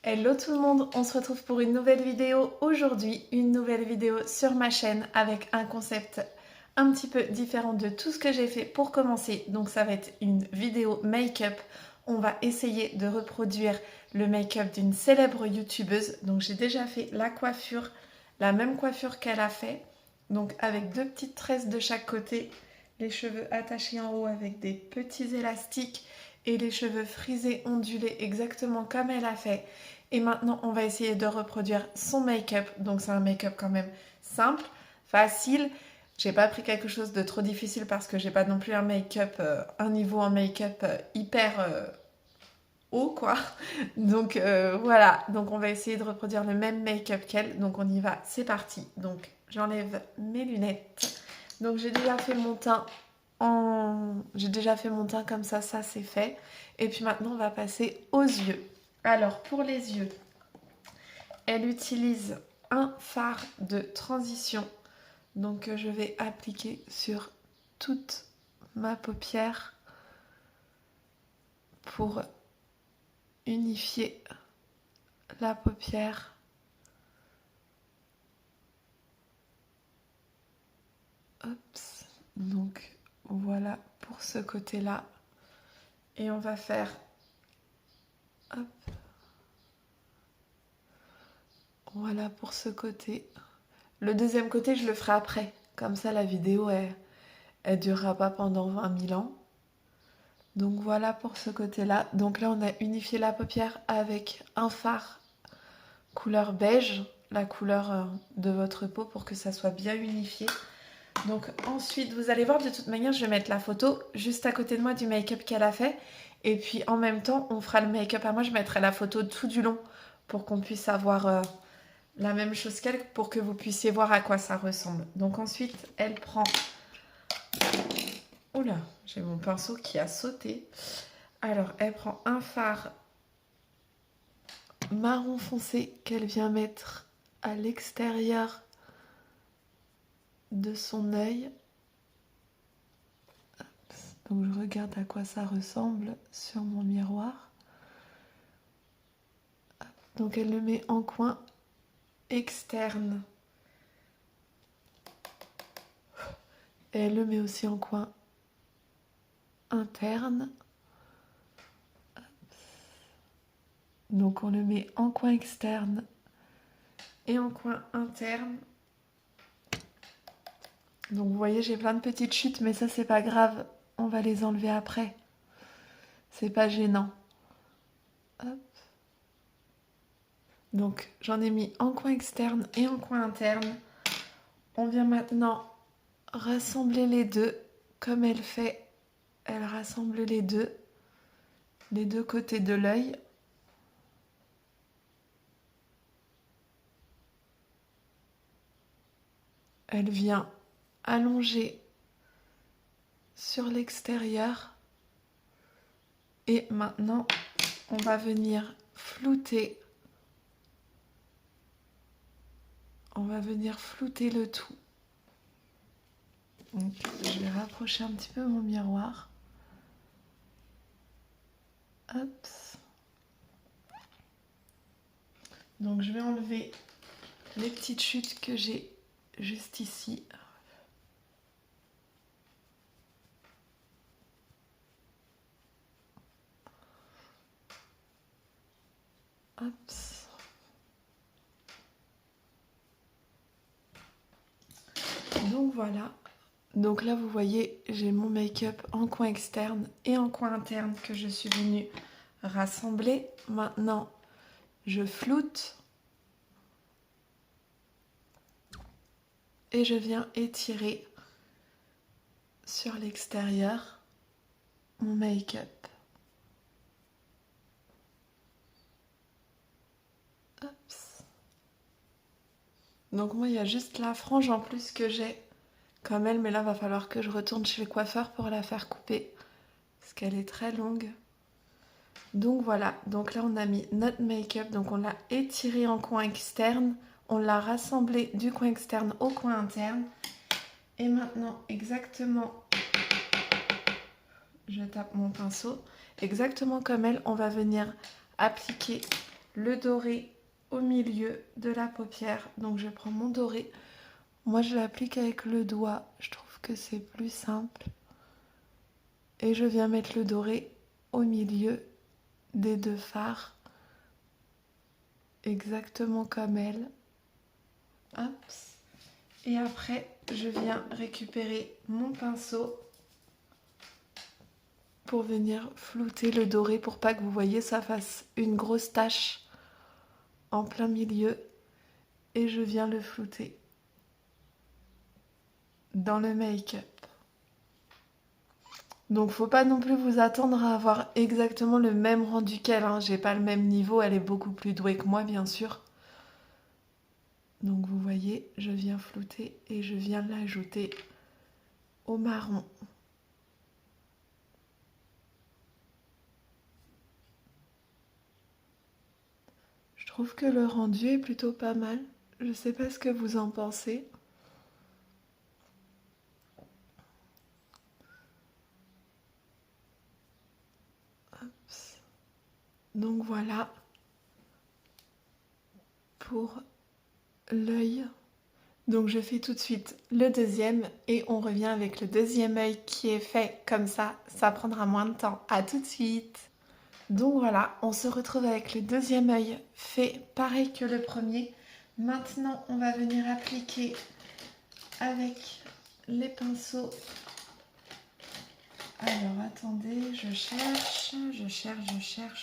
Hello tout le monde, on se retrouve pour une nouvelle vidéo aujourd'hui, une nouvelle vidéo sur ma chaîne avec un concept un petit peu différent de tout ce que j'ai fait pour commencer. Donc ça va être une vidéo make-up. On va essayer de reproduire le make-up d'une célèbre youtubeuse. Donc j'ai déjà fait la coiffure, la même coiffure qu'elle a fait. Donc avec deux petites tresses de chaque côté, les cheveux attachés en haut avec des petits élastiques et les cheveux frisés ondulés exactement comme elle a fait. Et maintenant, on va essayer de reproduire son make-up. Donc, c'est un make-up quand même simple, facile. J'ai pas pris quelque chose de trop difficile parce que j'ai pas non plus un make-up, un niveau en make-up hyper haut, quoi. Donc, voilà. Donc, on va essayer de reproduire le même make-up qu'elle. Donc, on y va. C'est parti. Donc, j'enlève mes lunettes. Donc, j'ai déjà fait mon teint J'ai déjà fait mon teint comme ça c'est fait. Et puis maintenant, on va passer aux yeux. Alors, pour les yeux, elle utilise un fard de transition. Donc, je vais appliquer sur toute ma paupière pour unifier la paupière. Hop. Donc, voilà pour ce côté-là. Et on va faire... Hop. Voilà pour ce côté. Le deuxième côté, je le ferai après. Comme ça, la vidéo, elle durera pas pendant 20 000 ans. Donc voilà pour ce côté-là. Donc là, on a unifié la paupière avec un fard couleur beige, la couleur de votre peau pour que ça soit bien unifié. Donc ensuite, vous allez voir, de toute manière, je vais mettre la photo juste à côté de moi du make-up qu'elle a fait. Et puis en même temps, on fera le make-up à moi. Je mettrai la photo tout du long pour qu'on puisse avoir... la même chose qu'elle pour que vous puissiez voir à quoi ça ressemble. Donc ensuite, elle prend... Oula, j'ai mon pinceau qui a sauté. Alors, elle prend un fard marron foncé qu'elle vient mettre à l'extérieur de son œil. Donc je regarde à quoi ça ressemble sur mon miroir. Donc elle le met en coin externe. Et elle le met aussi en coin interne. Donc on le met en coin externe et en coin interne. Donc vous voyez, j'ai plein de petites chutes, mais ça c'est pas grave, on va les enlever après. C'est pas gênant. Hop. Donc j'en ai mis en coin externe et en coin interne. On vient maintenant rassembler les deux comme elle fait. Elle rassemble les deux côtés de l'œil. Elle vient allonger sur l'extérieur. Et maintenant, on va venir flouter. On va venir flouter le tout. Donc, je vais rapprocher un petit peu mon miroir. Hop. Donc, je vais enlever les petites chutes que j'ai juste ici. Hop. Donc voilà. Donc là, vous voyez, j'ai mon make-up en coin externe et en coin interne que je suis venue rassembler. Maintenant, je floute et je viens étirer sur l'extérieur mon make-up. Donc moi, il y a juste la frange en plus que j'ai comme elle, mais là, va falloir que je retourne chez le coiffeur pour la faire couper parce qu'elle est très longue. Donc voilà, donc là, on a mis notre make-up, donc on l'a étiré en coin externe, on l'a rassemblé du coin externe au coin interne. Et maintenant, exactement, je tape mon pinceau, exactement comme elle, on va venir appliquer le doré au milieu de la paupière. Donc je prends mon doré. Moi je l'applique avec le doigt. Je trouve que c'est plus simple. Et je viens mettre le doré au milieu des deux fards. Exactement comme elle. Hop. Et après, je viens récupérer mon pinceau pour venir flouter le doré pour pas que vous voyez ça fasse une grosse tache en plein milieu. Et je viens le flouter dans le make-up. Donc faut pas non plus vous attendre à avoir exactement le même rendu qu'elle, hein. J'ai pas le même niveau, elle est beaucoup plus douée que moi bien sûr. Donc vous voyez, je viens flouter et je viens l'ajouter au marron. Je trouve que le rendu est plutôt pas mal. Je sais pas ce que vous en pensez. Hop. Donc voilà pour l'œil. Donc je fais tout de suite le deuxième et on revient avec le deuxième œil qui est fait comme ça prendra moins de temps. À tout de suite. Donc voilà, on se retrouve avec le deuxième œil fait pareil que le premier. Maintenant, on va venir appliquer avec les pinceaux. Alors attendez, je cherche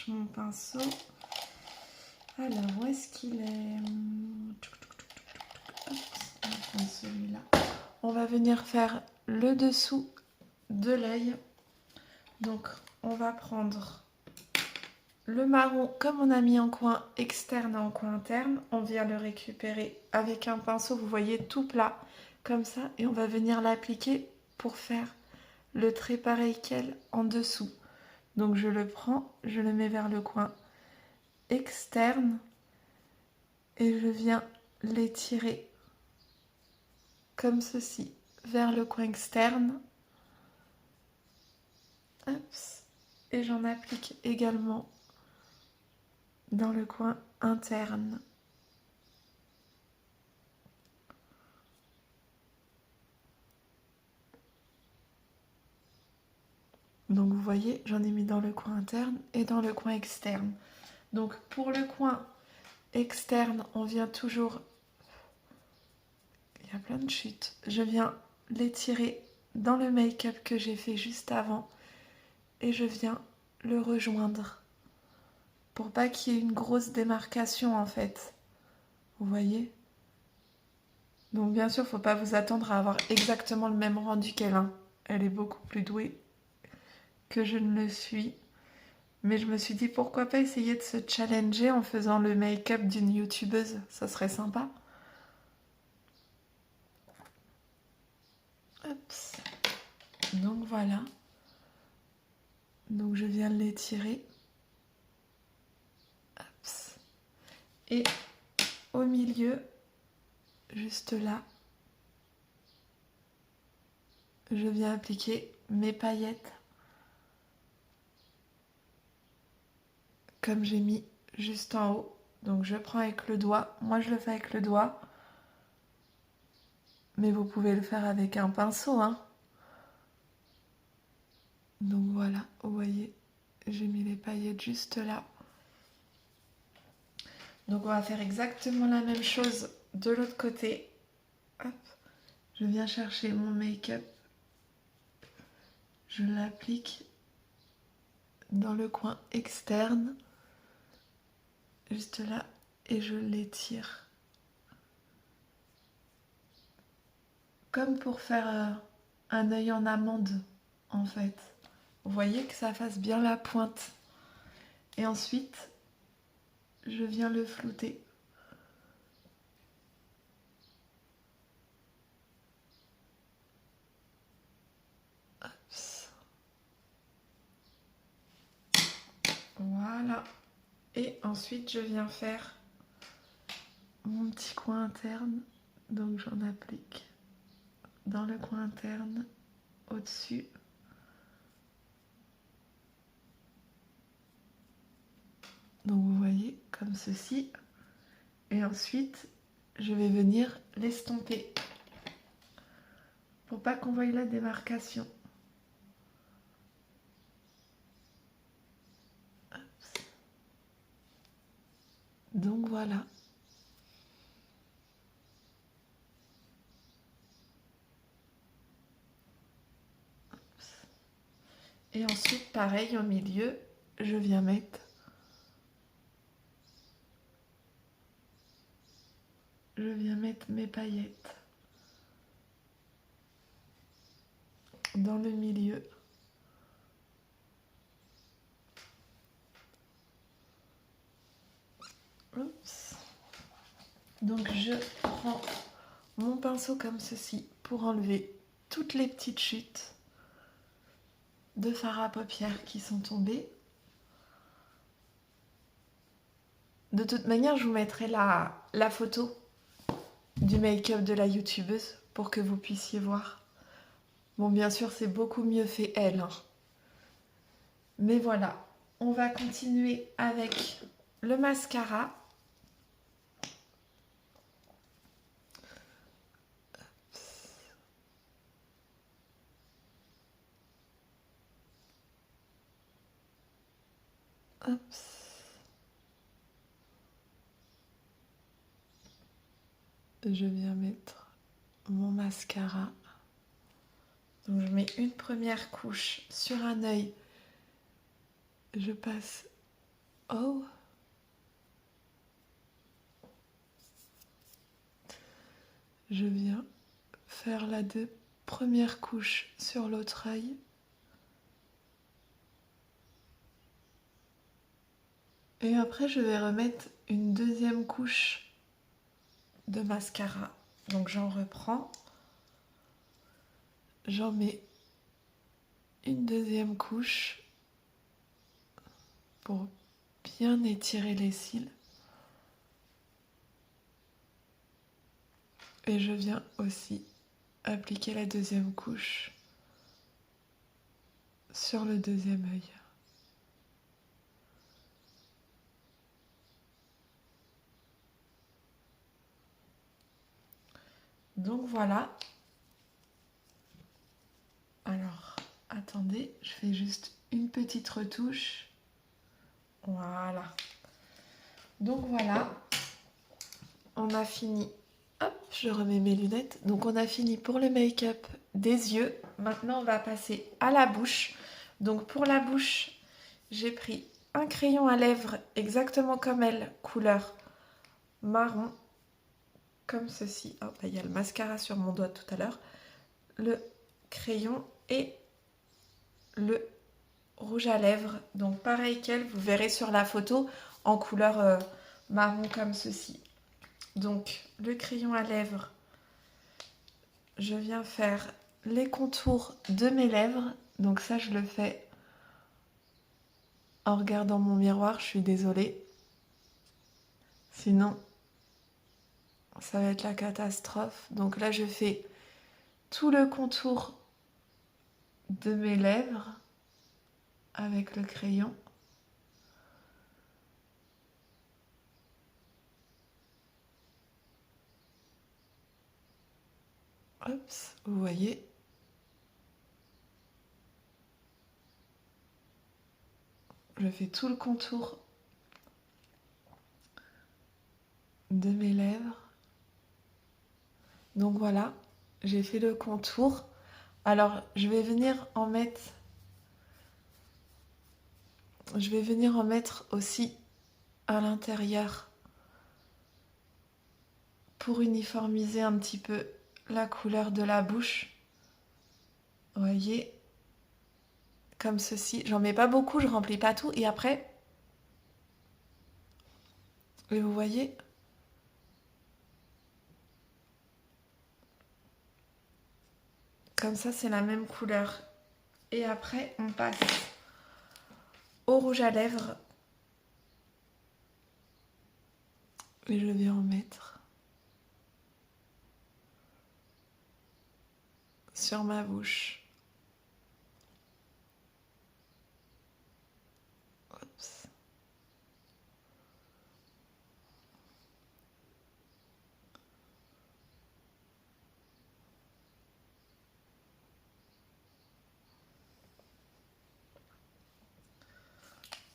mon pinceau. Alors où est-ce qu'il est? Celui-là. On va venir faire le dessous de l'œil. Donc on va prendre le marron comme on a mis en coin externe et en coin interne. On vient le récupérer avec un pinceau, vous voyez, tout plat comme ça. Et on va venir l'appliquer pour faire le trait pareil qu'elle en dessous. Donc je le prends, je le mets vers le coin externe et je viens l'étirer comme ceci vers le coin externe. Hop. Et j'en applique également dans le coin interne. Donc vous voyez, j'en ai mis dans le coin interne et dans le coin externe. Donc pour le coin externe, on vient toujours... Il y a plein de chutes. Je viens l'étirer dans le make-up que j'ai fait juste avant et je viens le rejoindre pour pas qu'il y ait une grosse démarcation en fait. Vous voyez? Donc bien sûr, faut pas vous attendre à avoir exactement le même rendu qu'elle, hein. Elle est beaucoup plus douée que je ne le suis. Mais je me suis dit pourquoi pas essayer de se challenger en faisant le make-up d'une youtubeuse. Ça serait sympa. Hop. Donc voilà. Donc je viens l'étirer. Hop. Et au milieu, juste là, je viens appliquer mes paillettes comme j'ai mis juste en haut. Donc je prends avec le doigt. Moi je le fais avec le doigt. Mais vous pouvez le faire avec un pinceau, hein. Donc voilà, vous voyez, j'ai mis les paillettes juste là. Donc on va faire exactement la même chose de l'autre côté. Hop. Je viens chercher mon make-up. Je l'applique dans le coin externe. Juste là. Et je l'étire. Comme pour faire un œil en amande, en fait. Vous voyez que ça fasse bien la pointe. Et ensuite, je viens le flouter. Voilà. Et ensuite, je viens faire mon petit coin interne. Donc, j'en applique dans le coin interne, au-dessus. Donc, vous voyez, comme ceci. Et ensuite, je vais venir l'estomper pour pas qu'on voie la démarcation. Donc voilà. Et ensuite, pareil, au milieu, je viens mettre mes paillettes dans le milieu. Oups. Donc je prends mon pinceau comme ceci pour enlever toutes les petites chutes de fard à paupières qui sont tombées. De toute manière, je vous mettrai la photo du make-up de la youtubeuse pour que vous puissiez voir. Bon, bien sûr, c'est beaucoup mieux fait elle, hein. Mais voilà, on va continuer avec le mascara. Oups. Je viens mettre mon mascara. Donc je mets une première couche sur un œil. Je passe haut. Je viens faire la première couche sur l'autre œil. Et après, je vais remettre une deuxième couche de mascara. Donc j'en reprends. J'en mets une deuxième couche pour bien étirer les cils. Et je viens aussi appliquer la deuxième couche sur le deuxième œil. Donc voilà. Alors, attendez, je fais juste une petite retouche. Voilà. Donc voilà, on a fini. Hop, je remets mes lunettes. Donc on a fini pour le make-up des yeux. Maintenant, on va passer à la bouche. Donc pour la bouche, j'ai pris un crayon à lèvres exactement comme elle, couleur marron, comme ceci. Oh, bah, il y a le mascara sur mon doigt tout à l'heure. Le crayon et le rouge à lèvres. Donc pareil qu'elle, vous verrez sur la photo en couleur marron comme ceci. Donc le crayon à lèvres, je viens faire les contours de mes lèvres. Donc ça, je le fais en regardant mon miroir, je suis désolée. Sinon, ça va être la catastrophe. Donc là, je fais tout le contour de mes lèvres avec le crayon. Hop, vous voyez. Je fais tout le contour de mes lèvres. Donc voilà, j'ai fait le contour. Alors, je vais venir en mettre aussi à l'intérieur pour uniformiser un petit peu la couleur de la bouche. Vous voyez, comme ceci. J'en mets pas beaucoup, je remplis pas tout. Et après, et vous voyez, comme ça, c'est la même couleur. Et après, on passe au rouge à lèvres. Et je vais en mettre sur ma bouche. Oups.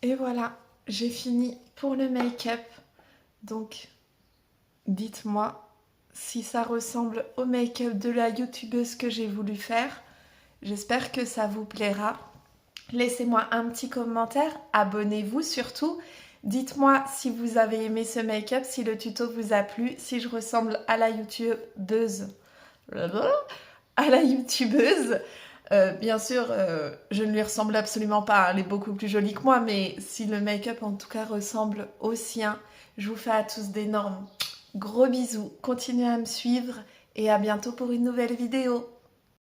Et voilà, j'ai fini pour le make-up. Donc, dites-moi si ça ressemble au make-up de la youtubeuse que j'ai voulu faire. J'espère que ça vous plaira. Laissez-moi un petit commentaire, abonnez-vous surtout. Dites-moi si vous avez aimé ce make-up, si le tuto vous a plu, si je ressemble à la youtubeuse. À la youtubeuse. Bien sûr, je ne lui ressemble absolument pas, elle est beaucoup plus jolie que moi, mais si le make-up en tout cas ressemble au sien, je vous fais à tous d'énormes gros bisous. Continuez à me suivre et à bientôt pour une nouvelle vidéo.